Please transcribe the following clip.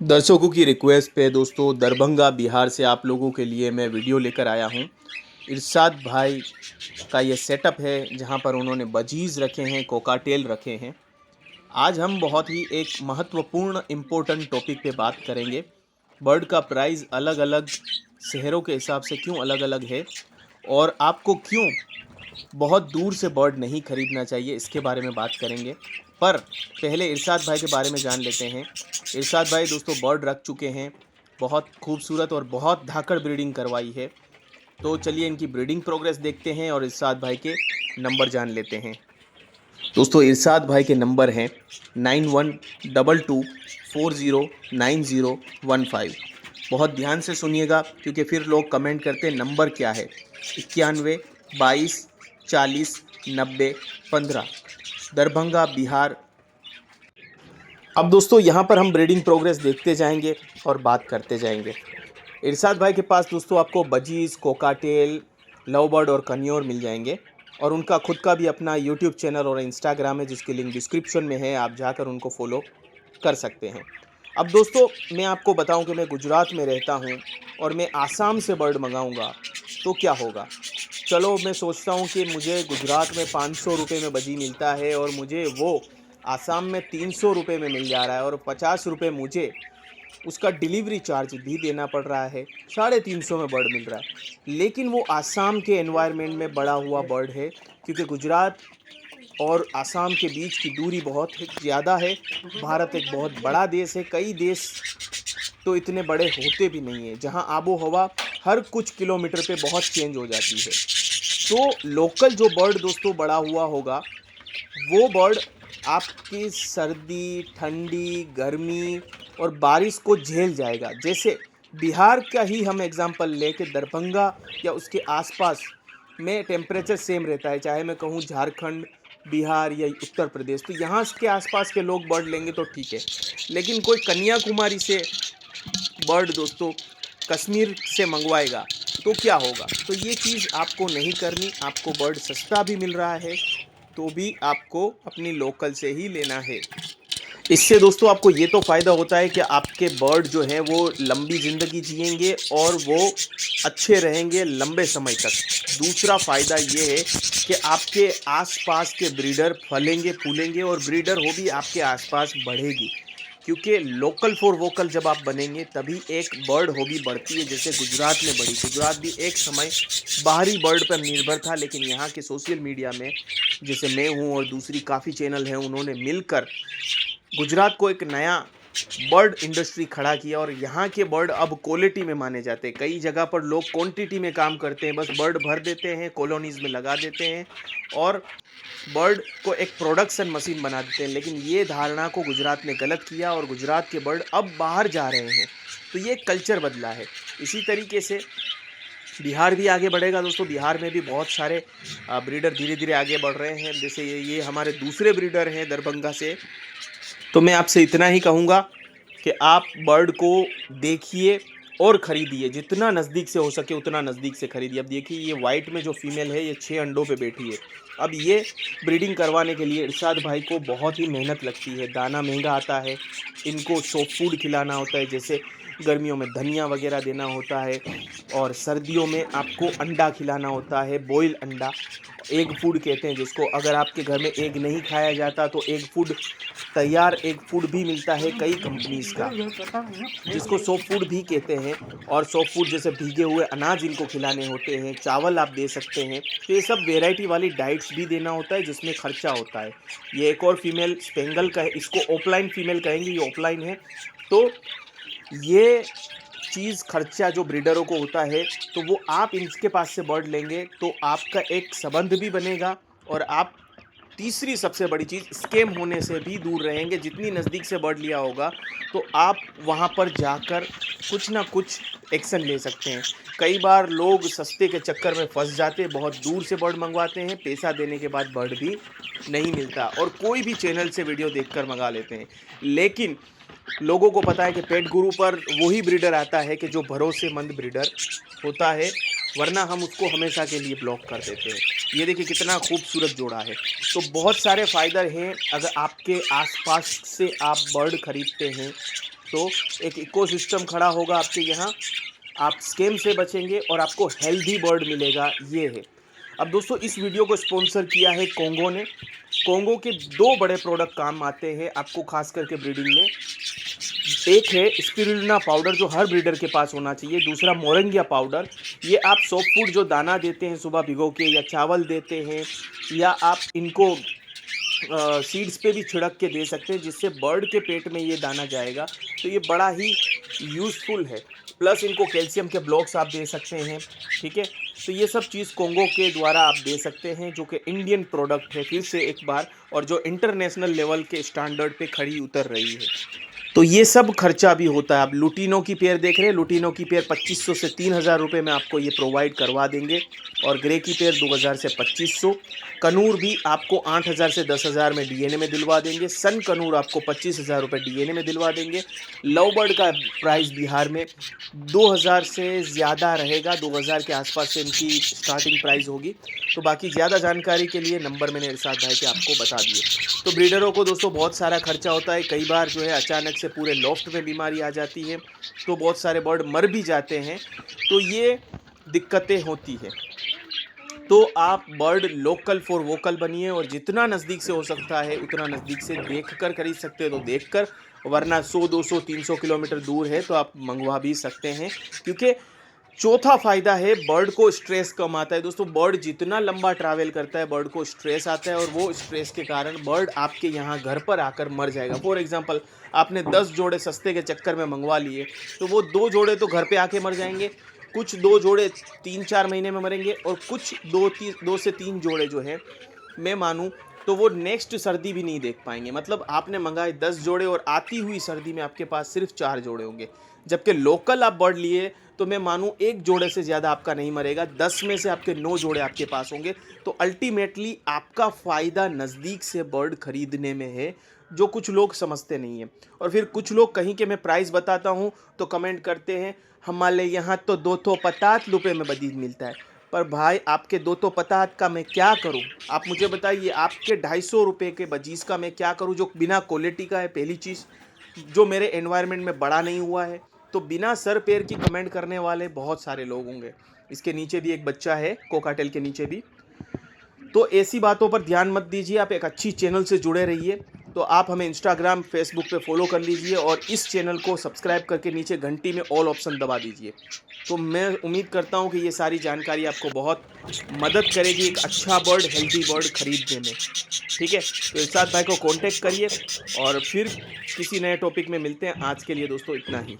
दर्शकों की रिक्वेस्ट पे दोस्तों दरभंगा बिहार से आप लोगों के लिए मैं वीडियो लेकर आया हूँ। इरशाद भाई का ये सेटअप है जहाँ पर उन्होंने बजीज़ रखे हैं, कोकाटेल रखे हैं। आज हम बहुत ही एक महत्वपूर्ण इम्पोर्टेंट टॉपिक पे बात करेंगे। बर्ड का प्राइस अलग अलग शहरों के हिसाब से क्यों अलग अलग है और आपको क्यों बहुत दूर से बर्ड नहीं खरीदना चाहिए, इसके बारे में बात करेंगे। पर पहले इरशाद भाई के बारे में जान लेते हैं। इरशाद भाई दोस्तों बर्ड रख चुके हैं, बहुत खूबसूरत और बहुत धाकड़ ब्रीडिंग करवाई है। तो चलिए इनकी ब्रीडिंग प्रोग्रेस देखते हैं और इरशाद भाई के नंबर जान लेते हैं। दोस्तों इरशाद भाई के नंबर हैं 9122409015। बहुत ध्यान से सुनिएगा क्योंकि फिर लोग कमेंट करते हैं नंबर क्या है। 91 22 40 90 15, दरभंगा बिहार। अब दोस्तों यहाँ पर हम ब्रीडिंग प्रोग्रेस देखते जाएंगे और बात करते जाएंगे। इरशाद भाई के पास दोस्तों आपको बजीज़, कोकाटेल, लव बर्ड और कन्योर मिल जाएंगे। और उनका खुद का भी अपना यूट्यूब चैनल और इंस्टाग्राम है जिसकी लिंक डिस्क्रिप्शन में है, आप जाकर उनको फॉलो कर सकते हैं। अब दोस्तों मैं आपको बताऊं कि मैं गुजरात में रहता हूं और मैं आसाम से बर्ड मंगाऊंगा तो क्या होगा। चलो मैं सोचता हूं कि मुझे गुजरात में 500 रुपये में बजी मिलता है और मुझे वो आसाम में 300 रुपये में मिल जा रहा है और 50 रुपये मुझे उसका डिलीवरी चार्ज भी देना पड़ रहा है। 350 में बर्ड मिल रहा है, लेकिन वो आसाम के एनवायरनमेंट में बड़ा हुआ बर्ड है क्योंकि गुजरात और आसाम के बीच की दूरी बहुत ज़्यादा है। भारत एक बहुत बड़ा देश है, कई देश तो इतने बड़े होते भी नहीं है जहां आबो हवा हर कुछ किलोमीटर पे बहुत चेंज हो जाती है। तो लोकल जो बर्ड दोस्तों बड़ा हुआ होगा वो बर्ड आपकी सर्दी, ठंडी, गर्मी और बारिश को झेल जाएगा। जैसे बिहार का ही हम एग्जांपल लें कि दरभंगा या उसके आसपास में टेम्परेचर सेम रहता है, चाहे मैं कहूँ झारखंड, बिहार या उत्तर प्रदेश, तो यहाँ के आसपास के लोग बर्ड लेंगे तो ठीक है। लेकिन कोई कन्याकुमारी से बर्ड दोस्तों कश्मीर से मंगवाएगा तो क्या होगा। तो ये चीज़ आपको नहीं करनी। आपको बर्ड सस्ता भी मिल रहा है तो भी आपको अपनी लोकल से ही लेना है। इससे दोस्तों आपको ये तो फ़ायदा होता है कि आपके बर्ड जो हैं वो लंबी ज़िंदगी जिएंगे और वो अच्छे रहेंगे लंबे समय तक। दूसरा फ़ायदा ये है कि आपके आसपास के ब्रीडर फलेंगे फूलेंगे और ब्रीडर हो भी आपके आसपास बढ़ेगी, क्योंकि लोकल फॉर वोकल जब आप बनेंगे तभी एक बर्ड हॉबी बढ़ती है। जैसे गुजरात में बढ़ी, गुजरात भी एक समय बाहरी बर्ड पर निर्भर था, लेकिन यहाँ के सोशल मीडिया में जैसे मैं हूँ और दूसरी काफ़ी चैनल हैं, उन्होंने मिलकर गुजरात को एक नया बर्ड इंडस्ट्री खड़ा किया और यहाँ के बर्ड अब क्वालिटी में माने जाते हैं। कई जगह पर लोग क्वांटिटी में काम करते हैं, बस बर्ड भर देते हैं, कॉलोनीज़ में लगा देते हैं और बर्ड को एक प्रोडक्शन मशीन बना देते हैं। लेकिन ये धारणा को गुजरात ने गलत किया और गुजरात के बर्ड अब बाहर जा रहे हैं। तो ये कल्चर बदला है। इसी तरीके से बिहार भी आगे बढ़ेगा दोस्तों। बिहार में भी बहुत सारे ब्रीडर धीरे धीरे आगे बढ़ रहे हैं। जैसे ये हमारे दूसरे ब्रीडर हैं दरभंगा से। तो मैं आपसे इतना ही कहूँगा कि आप बर्ड को देखिए और ख़रीदिए, जितना नज़दीक से हो सके उतना नज़दीक से खरीदिए। अब देखिए ये वाइट में जो फीमेल है ये 6 अंडों पे बैठी है। अब ये ब्रीडिंग करवाने के लिए इरशाद भाई को बहुत ही मेहनत लगती है। दाना महंगा आता है, इनको सॉफ्ट फूड खिलाना होता है, जैसे गर्मियों में धनिया वगैरह देना होता है और सर्दियों में आपको अंडा खिलाना होता है, बॉयल अंडा, एग फूड कहते हैं जिसको। अगर आपके घर में एग नहीं खाया जाता तो एग फूड, तैयार एग फूड भी मिलता है कई कंपनीज़ का, जिसको सॉफ्ट फूड भी कहते हैं। और सॉफ्ट फूड जैसे भीगे हुए अनाज इनको खिलाने होते हैं, चावल आप दे सकते हैं। तो ये सब वेराइटी वाली डाइट्स भी देना होता है जिसमें खर्चा होता है। ये एक और फीमेल स्पेंगल का है, इसको ऑफलाइन फीमेल कहेंगे, ये ऑफलाइन है। तो ये चीज़ खर्चा जो ब्रीडरों को होता है, तो वो आप इनके पास से बर्ड लेंगे तो आपका एक संबंध भी बनेगा और आप तीसरी सबसे बड़ी चीज़ स्कैम होने से भी दूर रहेंगे। जितनी नज़दीक से बर्ड लिया होगा तो आप वहाँ पर जाकर कुछ ना कुछ एक्शन ले सकते हैं। कई बार लोग सस्ते के चक्कर में फंस जाते हैं, बहुत दूर से बर्ड मंगवाते हैं, पैसा देने के बाद बर्ड भी नहीं मिलता और कोई भी चैनल से वीडियो देखकर मंगा लेते हैं। लेकिन लोगों को पता है कि पेट गुरु पर वही ब्रीडर आता है कि जो भरोसेमंद ब्रीडर होता है, वरना हम उसको हमेशा के लिए ब्लॉक कर देते हैं। ये देखिए कितना खूबसूरत जोड़ा है। तो बहुत सारे फ़ायदे हैं अगर आपके आसपास से आप बर्ड ख़रीदते हैं तो एक इकोसिस्टम खड़ा होगा आपके यहाँ, आप स्कैम से बचेंगे और आपको हेल्दी बर्ड मिलेगा, ये है। अब दोस्तों इस वीडियो को स्पॉन्सर किया है कोंगो ने। कोंगो के 2 बड़े प्रोडक्ट काम आते हैं आपको खास करके ब्रीडिंग में। एक है स्पिरुलिना पाउडर जो हर ब्रीडर के पास होना चाहिए, दूसरा मोरिंगा पाउडर। ये आप सॉफ्ट फूड जो दाना देते हैं सुबह भिगो के, या चावल देते हैं, या आप इनको सीड्स पे भी छिड़क के दे सकते हैं, जिससे बर्ड के पेट में ये दाना जाएगा। तो ये बड़ा ही यूज़फुल है। प्लस इनको कैल्शियम के ब्लॉक्स आप दे सकते हैं, ठीक है। तो ये सब चीज़ कोंगो के द्वारा आप दे सकते हैं, जो कि इंडियन प्रोडक्ट है फिर से एक बार, और जो इंटरनेशनल लेवल के स्टैंडर्ड पे खड़ी उतर रही है। तो ये सब खर्चा भी होता है। आप लुटिनो की पेयर देख रहे हैं, लुटिनो की पेयर 2500 से 3000 रुपये में आपको ये प्रोवाइड करवा देंगे, और ग्रे की पेयर 2000 से 2500। कनूर भी आपको 8000 से 10,000 में डीएनए में दिलवा देंगे। सन कनूर आपको 25,000 रुपये डीएनए में दिलवा देंगे। लव बर्ड का प्राइस बिहार में 2000 से ज़्यादा रहेगा, 2000 के आसपास से इनकी स्टार्टिंग प्राइस होगी। तो बाकी ज़्यादा जानकारी के लिए नंबर मैंने इरशाद भाई के आपको बता दिए। तो ब्रीडरों को दोस्तों बहुत सारा खर्चा होता है, कई बार जो है अचानक से पूरे लॉफ्ट में बीमारी आ जाती है, तो बहुत सारे बर्ड मर भी जाते हैं, तो ये दिक्कतें होती है। तो आप बर्ड लोकल फॉर वोकल बनिए, और जितना नज़दीक से हो सकता है उतना नज़दीक से देखकर खरीद सकते हैं तो देखकर, वरना 100 200 300 किलोमीटर दूर है तो आप मंगवा भी सकते हैं। क्योंकि चौथा फ़ायदा है, बर्ड को स्ट्रेस कम आता है। दोस्तों बर्ड जितना लंबा ट्रैवल करता है बर्ड को स्ट्रेस आता है, और वो स्ट्रेस के कारण बर्ड आपके यहाँ घर पर आकर मर जाएगा। फॉर एग्जांपल आपने 10 जोड़े सस्ते के चक्कर में मंगवा लिए, तो वो 2 जोड़े तो घर पे आके मर जाएंगे, कुछ 2 जोड़े 3-4 महीने में मरेंगे, और कुछ 2 से 3 जोड़े जो है मैं मानूँ तो वो नेक्स्ट सर्दी भी नहीं देख पाएंगे। मतलब आपने मंगाए 10 जोड़े और आती हुई सर्दी में आपके पास सिर्फ 4 जोड़े होंगे, जबकि लोकल आप बर्ड लिए तो मैं मानूँ 1 जोड़े से ज़्यादा आपका नहीं मरेगा, 10 में से आपके 9 जोड़े आपके पास होंगे। तो अल्टीमेटली आपका फ़ायदा नज़दीक से बर्ड खरीदने में है, जो कुछ लोग समझते नहीं हैं। और फिर कुछ लोग कहीं के मैं प्राइस बताता हूँ तो कमेंट करते हैं हमारे यहाँ तो 250 रुपये में बजीज मिलता है। पर भाई आपके 250 का मैं क्या करूं? आप मुझे बताइए, आपके 250 रुपये के बजीज का मैं क्या करूं, जो बिना क्वालिटी का है, पहली चीज़, जो मेरे एनवायरनमेंट में बड़ा नहीं हुआ है। तो बिना सर पैर की कमेंट करने वाले बहुत सारे लोग होंगे। इसके नीचे भी एक बच्चा है, कोकाटेल के नीचे भी। तो ऐसी बातों पर ध्यान मत दीजिए, आप एक अच्छी चैनल से जुड़े रहिए। तो आप हमें इंस्टाग्राम फेसबुक पे फॉलो कर लीजिए, और इस चैनल को सब्सक्राइब करके नीचे घंटी में ऑल ऑप्शन दबा दीजिए। तो मैं उम्मीद करता हूँ कि ये सारी जानकारी आपको बहुत मदद करेगी एक अच्छा बर्ड, हेल्दी बर्ड खरीदने में। ठीक है, तो इरशाद भाई को कांटेक्ट करिए, और फिर किसी नए टॉपिक में मिलते हैं। आज के लिए दोस्तों इतना ही।